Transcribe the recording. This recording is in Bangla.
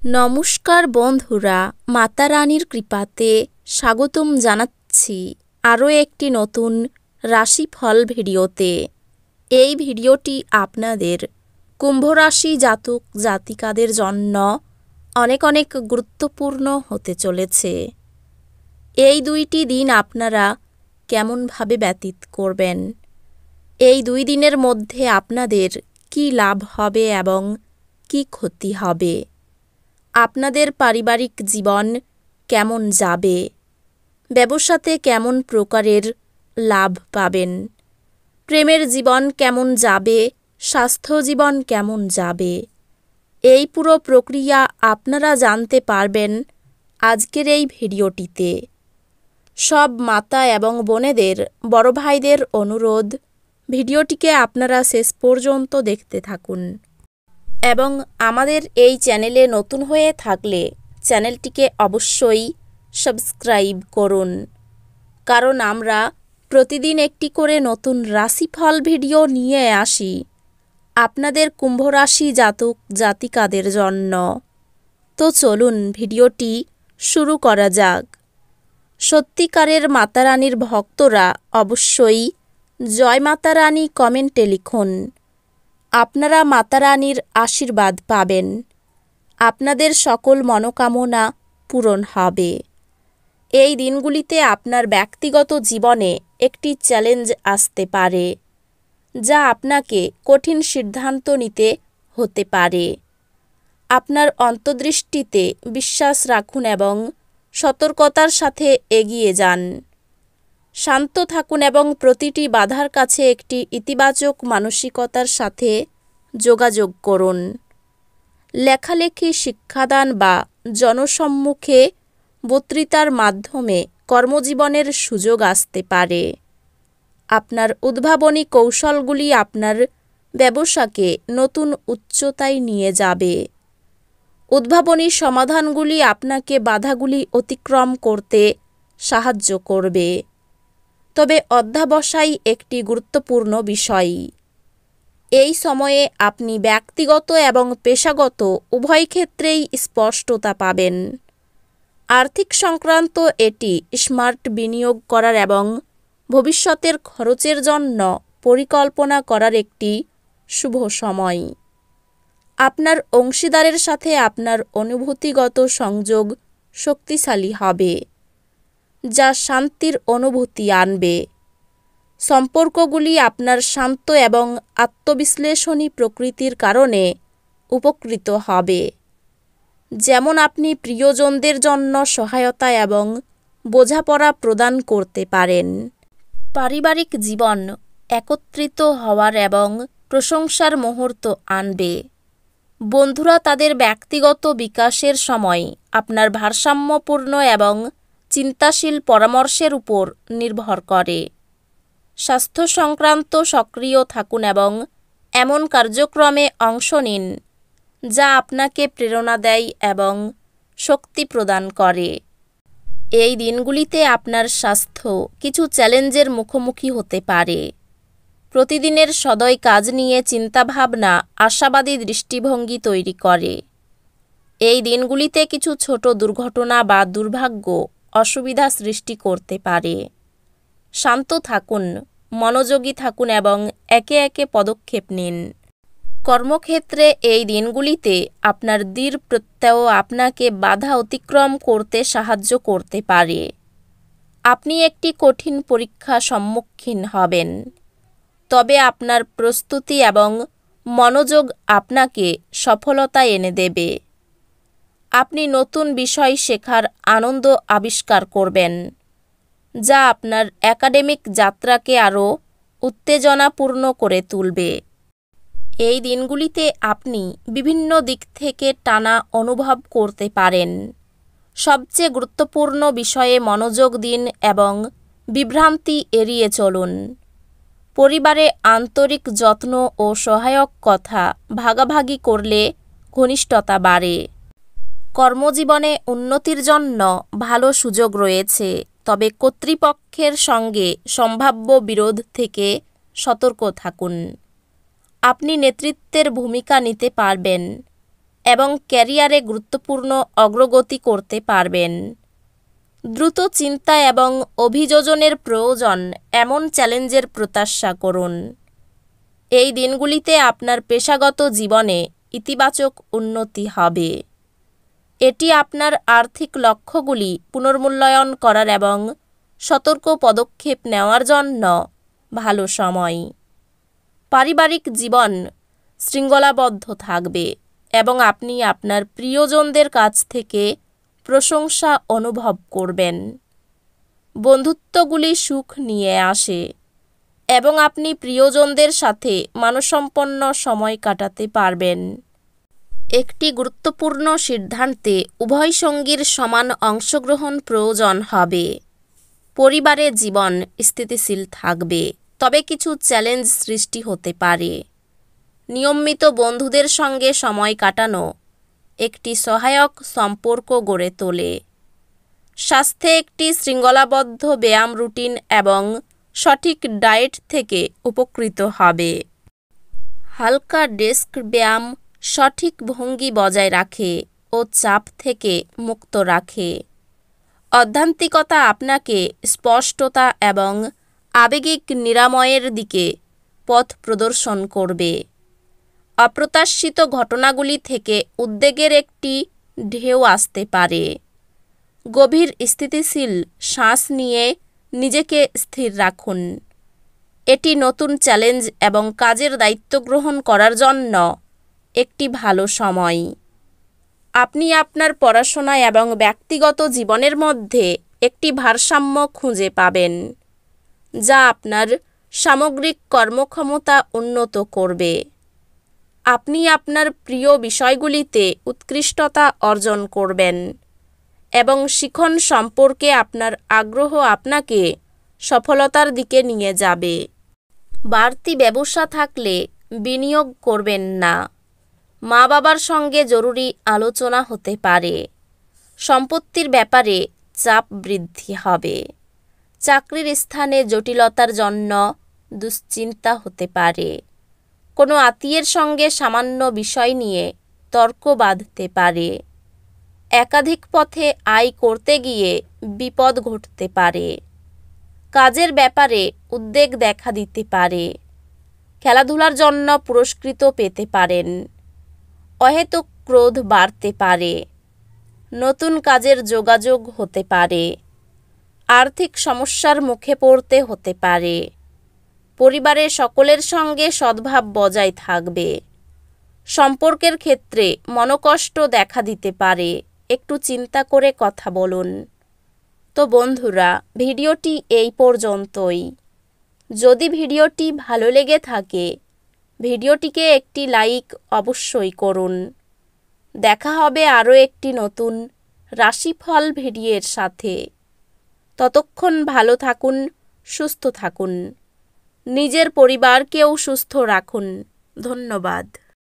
নমস্কার বন্ধুরা, মাতা রানীর কৃপাতে স্বাগতম জানাচ্ছি আরও একটি নতুন রাশিফল ভিডিওতে। এই ভিডিওটি আপনাদের কুম্ভ রাশি জাতক জাতিকাদের জন্য অনেক অনেক গুরুত্বপূর্ণ হতে চলেছে। এই দুইটি দিন আপনারা কেমনভাবে ব্যতীত করবেন, এই দুই দিনের মধ্যে আপনাদের কি লাভ হবে এবং কি ক্ষতি হবে, আপনাদের পারিবারিক জীবন কেমন যাবে, ব্যবসাতে কেমন প্রকারের লাভ পাবেন, প্রেমের জীবন কেমন যাবে, স্বাস্থ্য জীবন কেমন যাবে, এই পুরো প্রক্রিয়া আপনারা জানতে পারবেন আজকের এই ভিডিওটিতে। সব মাতা এবং বোনেদের, বড় ভাইদের অনুরোধ, ভিডিওটিকে আপনারা শেষ পর্যন্ত দেখতে থাকুন এবং আমাদের এই চ্যানেলে নতুন হয়ে থাকলে চ্যানেলটিকে অবশ্যই সাবস্ক্রাইব করুন, কারণ আমরা প্রতিদিন একটি করে নতুন রাশিফল ভিডিও নিয়ে আসি আপনাদের কুম্ভ রাশি জাতক জাতিকাদের জন্য। তো চলুন ভিডিওটি শুরু করা যাক। সত্যিকারের মাতারানীর ভক্তরা অবশ্যই জয় মাতা রানী কমেন্টে লিখুন। আপনারা মাতা রানীর আশীর্বাদ পাবেন, আপনাদের সকল মনোকামনা পূরণ হবে। এই দিনগুলিতে আপনার ব্যক্তিগত জীবনে একটি চ্যালেঞ্জ আসতে পারে, যা আপনাকে কঠিন সিদ্ধান্ত নিতে হতে পারে। আপনার অন্তর্দৃষ্টিতে বিশ্বাস রাখুন এবং সতর্কতার সাথে এগিয়ে যান। শান্ত থাকুন এবং প্রতিটি বাধার কাছে একটি ইতিবাচক মানসিকতার সাথে যোগাযোগ করুন। লেখালেখি, শিক্ষাদান বা জনসম্মুখে বক্তৃতার মাধ্যমে কর্মজীবনের সুযোগ আসতে পারে। আপনার উদ্ভাবনী কৌশলগুলি আপনার ব্যবসাকে নতুন উচ্চতায় নিয়ে যাবে। উদ্ভাবনী সমাধানগুলি আপনাকে বাধাগুলি অতিক্রম করতে সাহায্য করবে। তবে অধ্যবসায় একটি গুরুত্বপূর্ণ বিষয়। এই সময়ে আপনি ব্যক্তিগত এবং পেশাগত উভয় ক্ষেত্রেই স্পষ্টতা পাবেন। আর্থিক সংক্রান্ত এটি স্মার্ট বিনিয়োগ করার এবং ভবিষ্যতের খরচের জন্য পরিকল্পনা করার একটি শুভ সময়। আপনার অংশীদারের সাথে আপনার অনুভূতিগত সংযোগ শক্তিশালী হবে, যা শান্তির অনুভূতি আনবে। সম্পর্কগুলি আপনার শান্ত এবং আত্মবিশ্লেষণী প্রকৃতির কারণে উপকৃত হবে, যেমন আপনি প্রিয়জনদের জন্য সহায়তা এবং বোঝাপড়া প্রদান করতে পারেন। পারিবারিক জীবন একত্রিত হওয়ার এবং প্রশংসার মুহূর্ত আনবে। বন্ধুরা তাদের ব্যক্তিগত বিকাশের সময় আপনার ভারসাম্যপূর্ণ এবং চিন্তাশীল পরামর্শের উপর নির্ভর করে। স্বাস্থ্য সংক্রান্ত সক্রিয় থাকুন এবং এমন কার্যক্রমে অংশ নিন যা আপনাকে প্রেরণা দেয় এবং শক্তি প্রদান করে। এই দিনগুলিতে আপনার স্বাস্থ্য কিছু চ্যালেঞ্জের মুখোমুখি হতে পারে। প্রতিদিনের সদয় কাজ নিয়ে চিন্তাভাবনা আশাবাদী দৃষ্টিভঙ্গি তৈরি করে। এই দিনগুলিতে কিছু ছোট দুর্ঘটনা বা দুর্ভাগ্য অসুবিধা সৃষ্টি করতে পারে। শান্ত থাকুন, মনোযোগী থাকুন এবং একে একে পদক্ষেপ নিন। কর্মক্ষেত্রে এই দিনগুলিতে আপনার দৃঢ় প্রত্যয় আপনাকে বাধা অতিক্রম করতে সাহায্য করতে পারে। আপনি একটি কঠিন পরীক্ষার সম্মুখীন হবেন, তবে আপনার প্রস্তুতি এবং মনোযোগ আপনাকে সফলতা এনে দেবে। আপনি নতুন বিষয় শেখার আনন্দ আবিষ্কার করবেন, যা আপনার একাডেমিক যাত্রাকে আরও উত্তেজনাপূর্ণ করে তুলবে। এই দিনগুলিতে আপনি বিভিন্ন দিক থেকে টানা অনুভব করতে পারেন। সবচেয়ে গুরুত্বপূর্ণ বিষয়ে মনোযোগ দিন এবং বিভ্রান্তি এড়িয়ে চলুন। পরিবারে আন্তরিক যত্ন ও সহায়ক কথা ভাগাভাগি করলে ঘনিষ্ঠতা বাড়ে। কর্মজীবনে উন্নতির জন্য ভালো সুযোগ রয়েছে, তবে কর্তৃপক্ষের সঙ্গে সম্ভাব্য বিরোধ থেকে সতর্ক থাকুন। আপনি নেতৃত্বের ভূমিকা নিতে পারবেন। এবং ক্যারিয়ারে গুরুত্বপূর্ণ অগ্রগতি করতে পারবেন। দ্রুত চিন্তা এবং অভিযোজনের প্রয়োজন এমন চ্যালেঞ্জের প্রত্যাশা করুন। এই দিনগুলিতে আপনার পেশাগত জীবনে ইতিবাচক উন্নতি হবে। এটি আপনার আর্থিক লক্ষ্যগুলি পুনর্মূল্যায়ন করার এবং সতর্ক পদক্ষেপ নেওয়ার জন্য ভালো সময়। পারিবারিক জীবন শৃঙ্খলাবদ্ধ থাকবে এবং আপনি আপনার প্রিয়জনদের কাছ থেকে প্রশংসা অনুভব করবেন। বন্ধুত্বগুলি সুখ নিয়ে আসে এবং আপনি প্রিয়জনদের সাথে মানসম্পন্ন সময় কাটাতে পারবেন। একটি গুরুত্বপূর্ণ সিদ্ধান্তে উভয় সঙ্গীর সমান অংশগ্রহণ প্রয়োজন হবে। পরিবারে জীবন স্থিতিশীল থাকবে, তবে কিছু চ্যালেঞ্জ সৃষ্টি হতে পারে। নিয়মিত বন্ধুদের সঙ্গে সময় কাটানো একটি সহায়ক সম্পর্ক গড়ে তোলে। স্বাস্থ্যে একটি শৃঙ্খলাবদ্ধ ব্যায়াম রুটিন এবং সঠিক ডায়েট থেকে উপকৃত হবে। হালকা ডেস্ক ব্যায়াম সঠিক ভঙ্গি বজায় রাখে ও চাপ থেকে মুক্ত রাখে। আধ্যাত্মিকতা আপনাকে স্পষ্টতা এবং আবেগিক নিরাময়ের দিকে পথ প্রদর্শন করবে। অপ্রত্যাশিত ঘটনাগুলি থেকে উদ্বেগের একটি ঢেউ আসতে পারে। গভীর স্থিতিশীল শ্বাস নিয়ে নিজেকে স্থির রাখুন। এটি নতুন চ্যালেঞ্জ এবং কাজের দায়িত্ব গ্রহণ করার জন্য একটি ভালো সময়। আপনি আপনার পড়াশোনা এবং ব্যক্তিগত জীবনের মধ্যে একটি ভারসাম্য খুঁজে পাবেন, যা আপনার সামগ্রিক কর্মক্ষমতা উন্নত করবে। আপনি আপনার প্রিয় বিষয়গুলিতে উৎকৃষ্টতা অর্জন করবেন এবং শিখন সম্পর্কে আপনার আগ্রহ আপনাকে সফলতার দিকে নিয়ে যাবে। বাড়তি ব্যবসা থাকলে বিনিয়োগ করবেন না। মা বাবার সঙ্গে জরুরি আলোচনা হতে পারে। সম্পত্তির ব্যাপারে চাপ বৃদ্ধি হবে। চাকরির স্থানে জটিলতার জন্য দুশ্চিন্তা হতে পারে। কোনো আত্মীয়ের সঙ্গে সামান্য বিষয় নিয়ে তর্ক বাঁধতে পারে। একাধিক পথে আয় করতে গিয়ে বিপদ ঘটতে পারে। কাজের ব্যাপারে উদ্বেগ দেখা দিতে পারে। খেলাধুলার জন্য পুরস্কৃত পেতে পারেন। অহেতুক ক্রোধ বাড়তে পারে। নতুন কাজের যোগাযোগ হতে পারে। আর্থিক সমস্যার মুখে পড়তে হতে পারে। পরিবারের সকলের সঙ্গে সদ্ভাব বজায় থাকবে। সম্পর্কের ক্ষেত্রে মনোকষ্ট দেখা দিতে পারে। একটু চিন্তা করে কথা বলুন। তো বন্ধুরা, ভিডিওটি এই পর্যন্তই। যদি ভিডিওটি ভালো লেগে থাকে, ভিডিওটিকে একটি লাইক অবশ্যই করুন। দেখা হবে আরও একটি নতুন রাশিফল ভিডিওর সাথে। ততক্ষণ ভালো থাকুন, সুস্থ থাকুন। নিজের পরিবারকেও সুস্থ রাখুন। ধন্যবাদ।